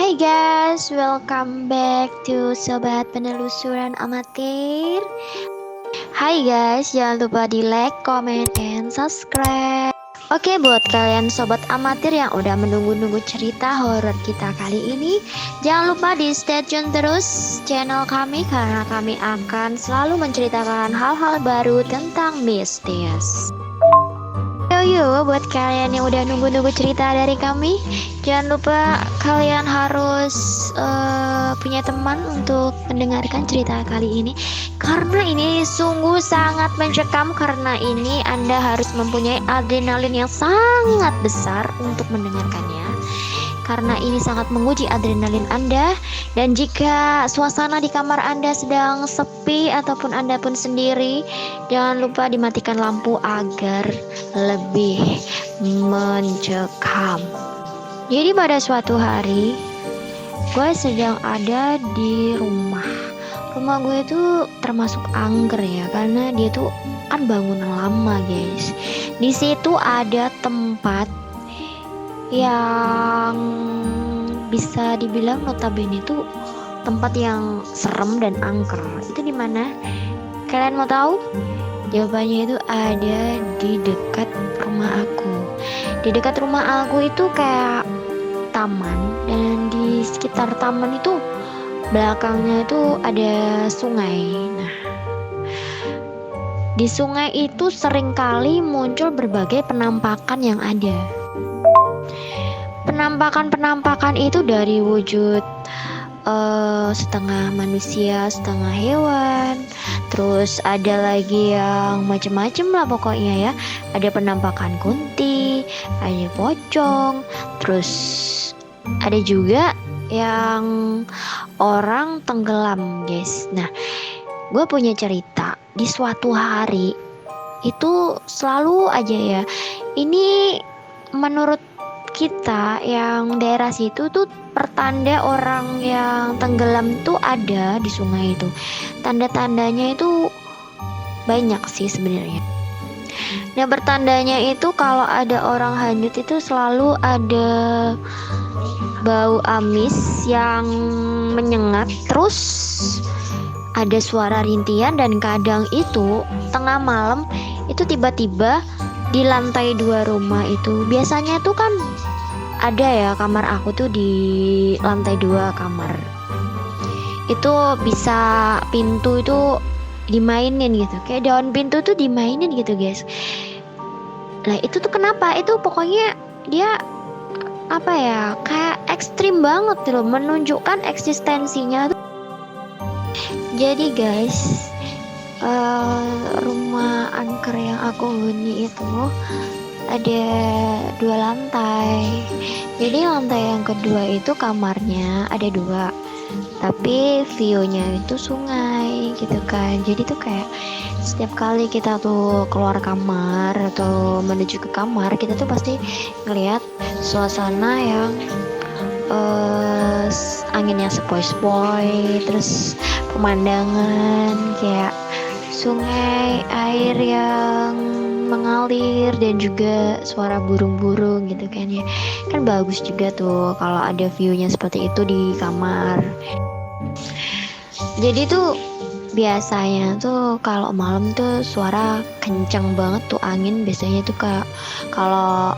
Hai guys, welcome back to Sobat Penelusuran Amatir. Hai guys, jangan lupa di like, comment, and subscribe. Oke, buat kalian Sobat Amatir yang udah menunggu-nunggu cerita horor kita kali ini, jangan lupa di stay tune terus channel kami karena kami akan selalu menceritakan hal-hal baru tentang mistis. Yo, buat kalian yang udah nunggu-nunggu cerita dari kami, jangan lupa kalian harus punya teman untuk mendengarkan cerita kali ini, karena ini sungguh sangat mencekam. Karena ini Anda harus mempunyai adrenalin yang sangat besar untuk mendengarkannya, karena ini sangat menguji adrenalin Anda. Dan jika suasana di kamar Anda sedang sepi ataupun Anda pun sendiri, jangan lupa dimatikan lampu agar lebih mencekam. Jadi pada suatu hari, gue sedang ada di rumah gue itu termasuk angker ya, karena dia tuh kan bangunan lama guys. Di situ ada tempat yang bisa dibilang notabene itu tempat yang serem dan angker. Itu di mana? Kalian mau tahu? Jawabannya itu ada di dekat rumah aku. Di dekat rumah aku itu kayak taman, dan di sekitar taman itu belakangnya itu ada sungai. Nah, di sungai itu seringkali muncul berbagai penampakan yang ada. Penampakan itu dari wujud setengah manusia, setengah hewan. Terus ada lagi yang macem-macem lah pokoknya ya. Ada penampakan kunti, ada pocong, terus ada juga yang orang tenggelam guys. Nah, gue punya cerita. Di suatu hari itu selalu aja ya, ini menurut kita yang daerah situ tuh pertanda orang yang tenggelam tuh ada di sungai itu. Tanda-tandanya itu banyak sih sebenarnya. Nah, bertandanya itu kalau ada orang hanyut itu selalu ada bau amis yang menyengat, terus ada suara rintian, dan kadang itu tengah malam itu tiba-tiba di lantai 2 rumah itu. Biasanya tuh kan ada ya, kamar aku tuh di lantai 2 kamar. Itu bisa pintu itu dimainin gitu, kayak daun pintu tuh dimainin gitu guys. Lah itu tuh kenapa? Itu pokoknya dia apa ya, kayak ekstrim banget loh, menunjukkan eksistensinya tuh. Jadi guys, rumah angker yang aku huni itu ada 2 lantai. Jadi lantai yang kedua itu kamarnya ada 2, tapi view-nya itu sungai gitu kan. Jadi tuh kayak setiap kali kita tuh keluar kamar atau menuju ke kamar, kita tuh pasti ngelihat suasana yang anginnya sepoi-sepoi, terus pemandangan kayak sungai, air yang mengalir, dan juga suara burung-burung gitu kan ya. Kan bagus juga tuh kalau ada view-nya seperti itu di kamar. Jadi tuh biasanya tuh kalau malam tuh suara kencang banget tuh angin. Biasanya tuh kayak kalau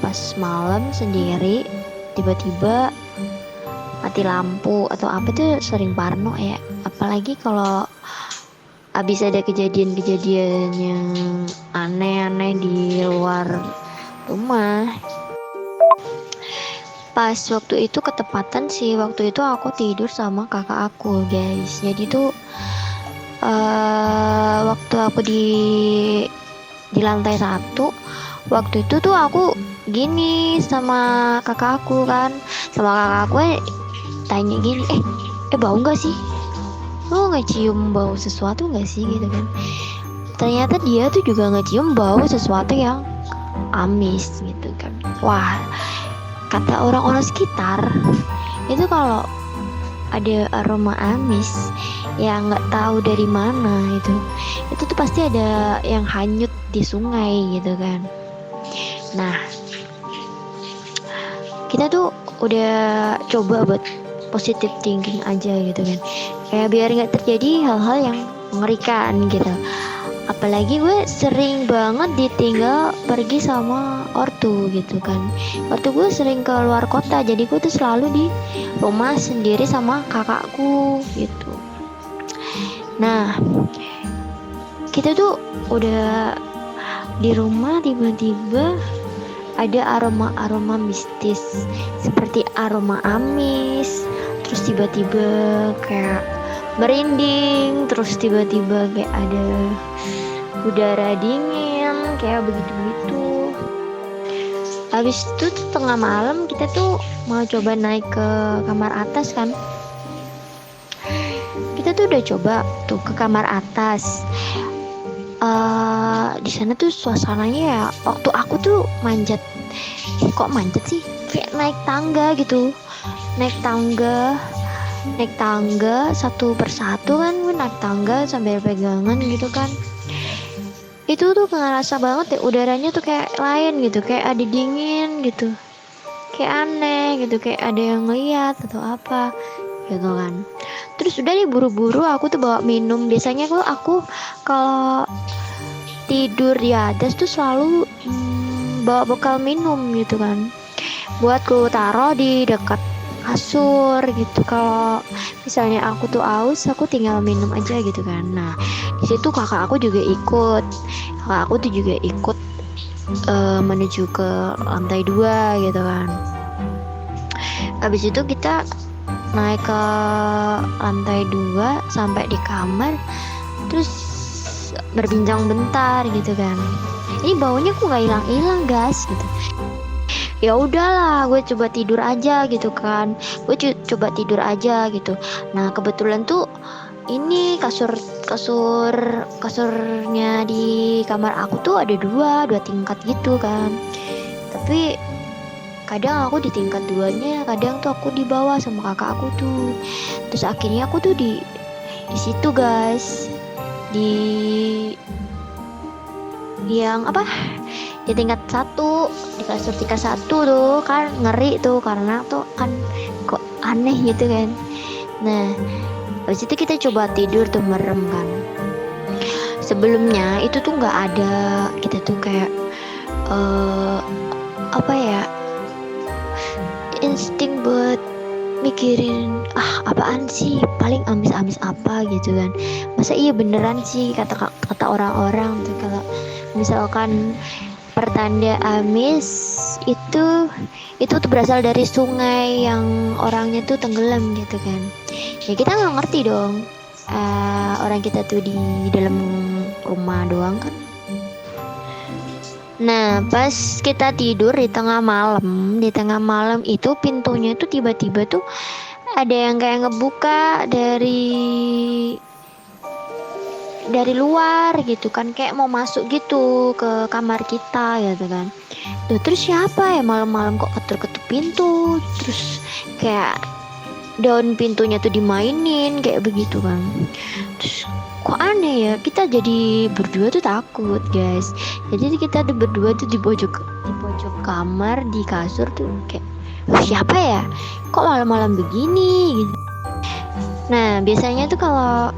pas malam sendiri tiba-tiba mati lampu atau apa tuh sering parno ya. Apalagi kalau habis ada kejadian-kejadian yang aneh-aneh di luar rumah. Pas waktu itu ketepatan sih, waktu itu aku tidur sama kakak aku guys. Jadi tuh waktu aku di lantai 1, waktu itu tuh aku gini sama kakak aku kan, sama kakak aku tanya gini, bau nggak sih, lo nggak cium bau sesuatu nggak sih gitu kan. Ternyata dia tuh juga nggak cium bau sesuatu yang amis gitu kan. Wah, kata orang-orang sekitar itu kalau ada aroma amis yang nggak tahu dari mana itu tuh pasti ada yang hanyut di sungai gitu kan. Nah, kita tuh udah coba buat positive thinking aja gitu kan, kayak biar nggak terjadi hal-hal yang mengerikan gitu. Apalagi gue sering banget ditinggal pergi sama ortu gitu kan. Ortu gue sering ke luar kota, jadi gue tuh selalu di rumah sendiri sama kakakku gitu. Nah, kita tuh udah di rumah, tiba-tiba ada aroma-aroma mistis seperti aroma amis, terus tiba-tiba kayak merinding, terus tiba-tiba kayak ada udara dingin kayak begitu-begitu. Habis itu tuh tengah malam kita tuh mau coba naik ke kamar atas kan. Kita tuh udah coba tuh ke kamar atas. Di sana tuh suasananya ya, waktu aku tuh manjat, kok manjat sih, kayak naik tangga gitu, naik tangga satu persatu kan, gue naik tangga sambil pegangan gitu kan. Itu tuh ngerasa banget ya, udaranya tuh kayak lain gitu, kayak ada dingin gitu, kayak aneh gitu, kayak ada yang ngeliat atau apa gitu kan. Terus udah nih buru-buru aku tuh bawa minum. Biasanya aku kalau tidur di atas tuh selalu bawa bekal minum gitu kan, buat ku taruh di dekat kasur gitu. Kalau misalnya aku tuh aus, aku tinggal minum aja gitu kan. Nah, di situ kakak aku juga ikut. Kakak aku tuh juga ikut menuju ke lantai 2 gitu kan. Habis itu kita naik ke lantai 2 sampai di kamar, terus berbincang bentar gitu kan. Ini baunya kok nggak hilang-hilang guys gitu. Ya udahlah, gue coba tidur aja gitu kan. Gue coba tidur aja gitu. Nah kebetulan tuh ini kasurnya di kamar aku tuh ada dua tingkat gitu kan. Tapi kadang aku di tingkat 2-nya, kadang tuh aku di bawah sama kakak aku tuh. Terus akhirnya aku tuh di situ guys, di yang apa, di tingkat 1, di kasur tingkat 1 tuh kan. Ngeri tuh karena tuh kan kok aneh gitu kan. Nah habis itu kita coba tidur tuh merem kan. Sebelumnya itu tuh nggak ada, kita tuh kayak apa ya, insting buat mikirin apaan sih, paling amis-amis apa gitu kan. Masa iya beneran sih kata orang-orang tuh kalau misalkan pertanda amis itu tuh berasal dari sungai yang orangnya tuh tenggelam gitu kan. Ya kita nggak ngerti dong, orang kita tuh di dalam rumah doang kan. Nah pas kita tidur di tengah malam itu pintunya tuh tiba-tiba tuh ada yang kayak ngebuka dari luar gitu kan, kayak mau masuk gitu ke kamar kita gitu kan. Tuh, terus siapa ya malam-malam kok ketuk-ketuk pintu, terus kayak daun pintunya tuh dimainin kayak begitu kan. Terus kok aneh ya, kita jadi berdua tuh takut guys. Jadi kita tuh berdua tuh di pojok kamar di kasur tuh kayak siapa ya, kok malam-malam begini gitu. Nah biasanya tuh kalau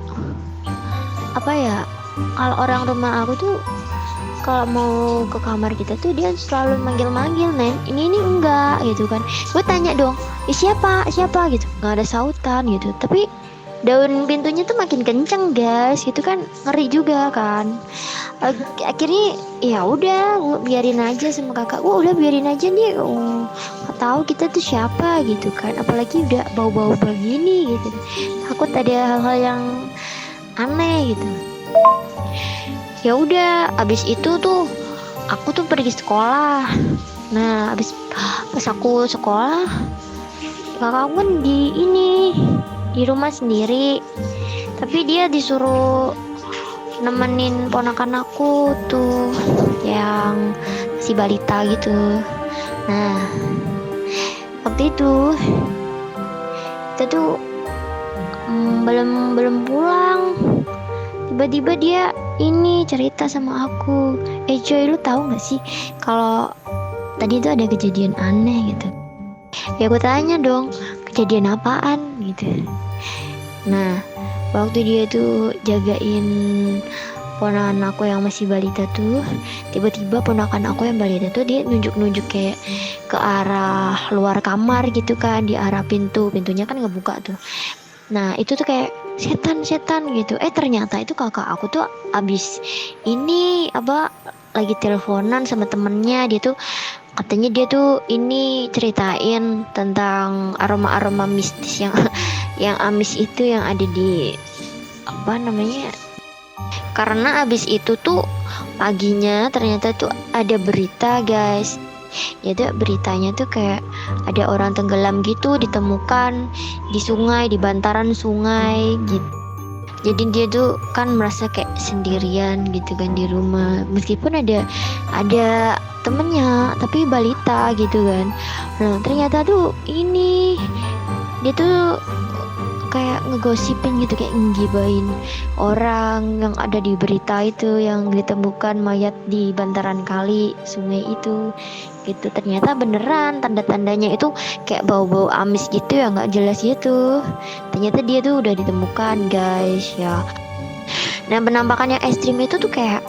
apa ya, kalau orang rumah aku tuh kalau mau ke kamar kita tuh dia selalu manggil-manggil, Nen ini enggak gitu kan. Gue tanya dong, siapa gitu, nggak ada sautan gitu. Tapi daun pintunya tuh makin kenceng guys, gitu kan, ngeri juga kan. Akhirnya ya udah gue biarin aja sama kakak, gue udah biarin aja nih, nggak tahu kita tuh siapa gitu kan, apalagi udah bau-bau begini gitu, takut ada hal-hal yang aneh gitu. Ya udah abis itu tuh aku tuh pergi sekolah. Nah abis pas aku sekolah, kakak aku kan di rumah sendiri, tapi dia disuruh nemenin ponakan aku tuh yang si balita gitu. Nah waktu itu kita tuh belum pulang, tiba-tiba dia ini cerita sama aku, coy lu tahu nggak sih kalau tadi itu ada kejadian aneh gitu. Ya aku tanya dong, kejadian apaan gitu. Nah, waktu dia tuh jagain ponakan aku yang masih balita tuh, tiba-tiba ponakan aku yang balita tuh dia nunjuk-nunjuk kayak ke arah luar kamar gitu kan, di arah pintunya kan ngebuka tuh. Nah itu tuh kayak setan gitu. Ternyata itu kakak aku tuh abis ini apa lagi teleponan sama temennya. Dia tuh katanya dia tuh ini ceritain tentang aroma-aroma mistis yang yang amis itu yang ada di apa namanya. Karena abis itu tuh paginya ternyata tuh ada berita guys. Jadi beritanya tuh kayak ada orang tenggelam gitu ditemukan di sungai, di bantaran sungai gitu. Jadi dia tuh kan merasa kayak sendirian gitu kan di rumah, meskipun ada temennya tapi balita gitu kan. Nah ternyata tuh ini dia tuh kayak ngegosipin gitu, kayak ngibain orang yang ada di berita itu yang ditemukan mayat di bantaran kali sungai itu gitu. Ternyata beneran tanda-tandanya itu kayak bau-bau amis gitu ya, nggak jelas gitu. Ternyata dia tuh udah ditemukan guys ya. Nah penampakan yang ekstrim itu tuh kayak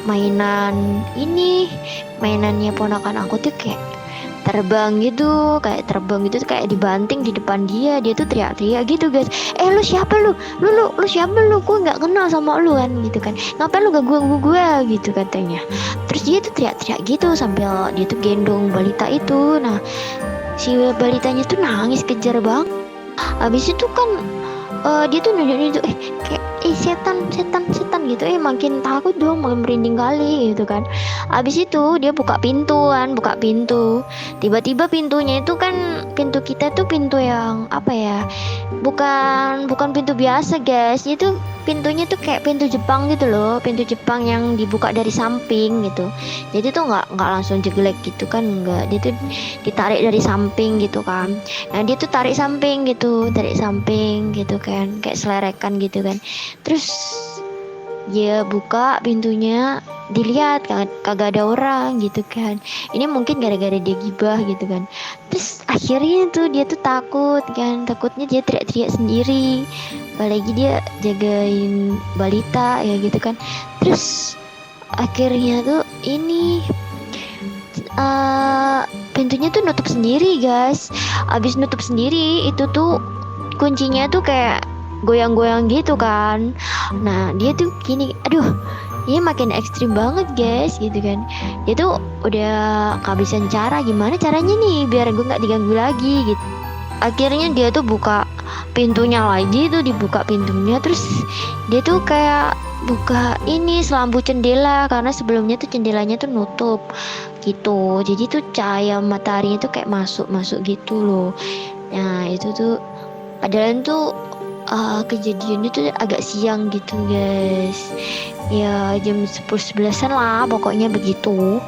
mainan ini, mainannya ponakan aku tuh kayak terbang gitu kayak dibanting di depan dia tuh teriak-teriak gitu guys. Lu siapa lu siapa lu, gue nggak kenal sama lu kan gitu kan, ngapain lu ganggu gue gitu katanya. Terus dia tuh teriak-teriak gitu sambil dia tuh gendong balita itu. Nah si balitanya tuh nangis kejar bang. Habis itu kan dia tuh nunjuk-nunjuk kayak setan gitu. Makin takut dong, makin merinding kali gitu kan. Abis itu dia buka pintu, tiba-tiba pintunya itu kan, pintu kita tuh pintu yang apa ya, bukan pintu biasa guys. Itu pintunya tuh kayak pintu Jepang gitu loh, pintu Jepang yang dibuka dari samping gitu. Jadi tuh nggak langsung jeglek gitu kan, nggak, dia tuh ditarik dari samping gitu kan. Nah dia tuh tarik samping gitu kan, kayak selerekan gitu kan. Terus dia buka pintunya, dilihat kagak ada orang gitu kan. Ini mungkin gara-gara dia gibah gitu kan. Terus akhirnya tuh dia tuh takut kan, takutnya dia teriak-teriak sendiri, apalagi dia jagain balita ya gitu kan. Terus akhirnya tuh ini pintunya tuh nutup sendiri guys. Abis nutup sendiri itu tuh kuncinya tuh kayak goyang-goyang gitu kan. Nah dia tuh gini, aduh ini makin ekstrim banget guys gitu kan. Dia tuh udah kehabisan cara, gimana caranya nih biar gue nggak diganggu lagi gitu. Akhirnya dia tuh buka pintunya lagi, tuh dibuka pintunya. Terus dia tuh kayak buka ini selambu jendela, karena sebelumnya tuh jendelanya tuh nutup gitu. Jadi tuh cahaya mataharinya tuh kayak masuk gitu loh. Nah itu tuh padahal tuh kejadiannya tuh agak siang gitu guys, ya jam 10-11an lah pokoknya begitu.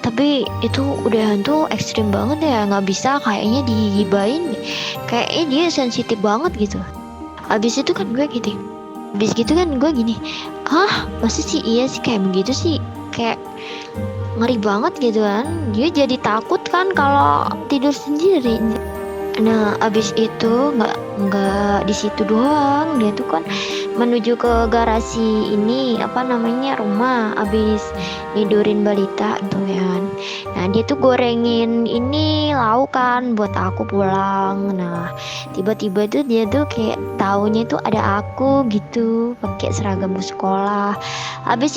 Tapi itu udah hantu ekstrim banget ya, nggak bisa kayaknya digibain, kayaknya dia sensitif banget gitu. Habis itu kan gue gitu, habis gitu kan gue gini, masa sih iya sih kayak begitu sih, kayak ngeri banget gitu kan. Dia jadi takut kan kalau tidur sendiri. Nah abis itu nggak di situ doang, dia tuh kan menuju ke garasi ini apa namanya rumah, abis tidurin balita gitu kan. Nah dia tuh gorengin ini lauk kan buat aku pulang. Nah tiba-tiba tuh dia tuh kayak taunya tuh ada aku gitu pakai seragam sekolah. Habis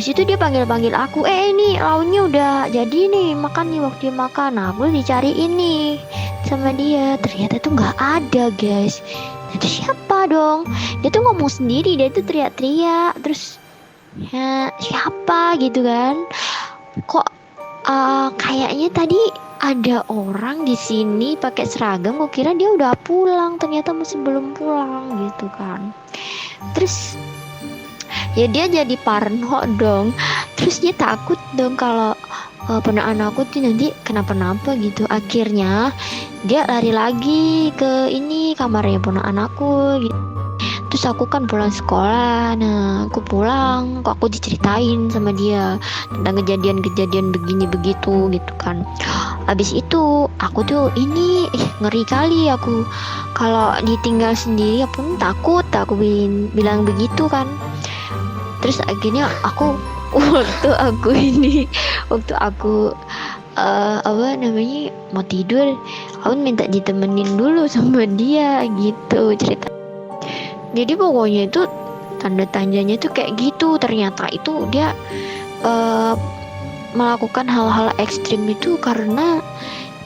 itu dia panggil aku, ini lauknya udah jadi nih, makan nih, waktu makan. Nah aku dicari ini sama dia, ternyata tuh nggak ada guys. Itu siapa dong? Dia tuh ngomong sendiri, dia tuh teriak-teriak. Terus ya siapa gitu kan? Kok kayaknya tadi ada orang di sini pakai seragam. Gue kira dia udah pulang, ternyata masih belum pulang gitu kan. Terus ya dia jadi parno dong. Terus dia takut dong kalau ponakan aku tuh nanti kenapa-napa gitu. Akhirnya dia lari lagi ke ini kamarnya ponakan aku gitu. Terus aku kan pulang sekolah. Nah, aku pulang, kok aku diceritain sama dia tentang kejadian-kejadian begini begitu gitu kan. Habis itu aku tuh ini ngeri kali aku kalau ditinggal sendiri ya pun takut, aku bilang begitu kan. Terus akhirnya aku waktu aku apa namanya mau tidur, aku minta ditemenin dulu sama dia gitu cerita. Jadi pokoknya itu tanda tanyanya tuh kayak gitu, ternyata itu dia eh, melakukan hal-hal ekstrim itu karena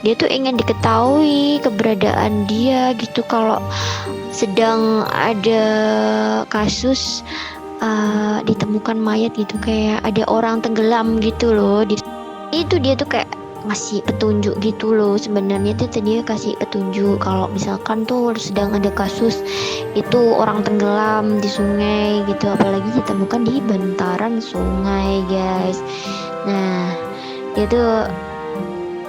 dia tuh ingin diketahui keberadaan dia gitu, kalau sedang ada kasus ditemukan mayat gitu, kayak ada orang tenggelam gitu loh. Itu dia tuh kayak ngasih petunjuk gitu loh, sebenarnya tuh dia kasih petunjuk kalau misalkan tuh sedang ada kasus itu orang tenggelam di sungai gitu, apalagi ditemukan di bantaran sungai guys. Nah itu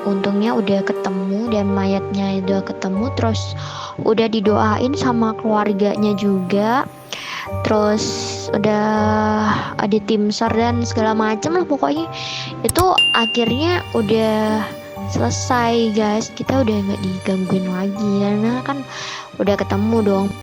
untungnya udah ketemu dan mayatnya udah ketemu, terus udah didoain sama keluarganya juga, terus udah ada tim SAR dan segala macam lah pokoknya. Itu akhirnya udah selesai guys, kita udah nggak digangguin lagi karena kan udah ketemu dong.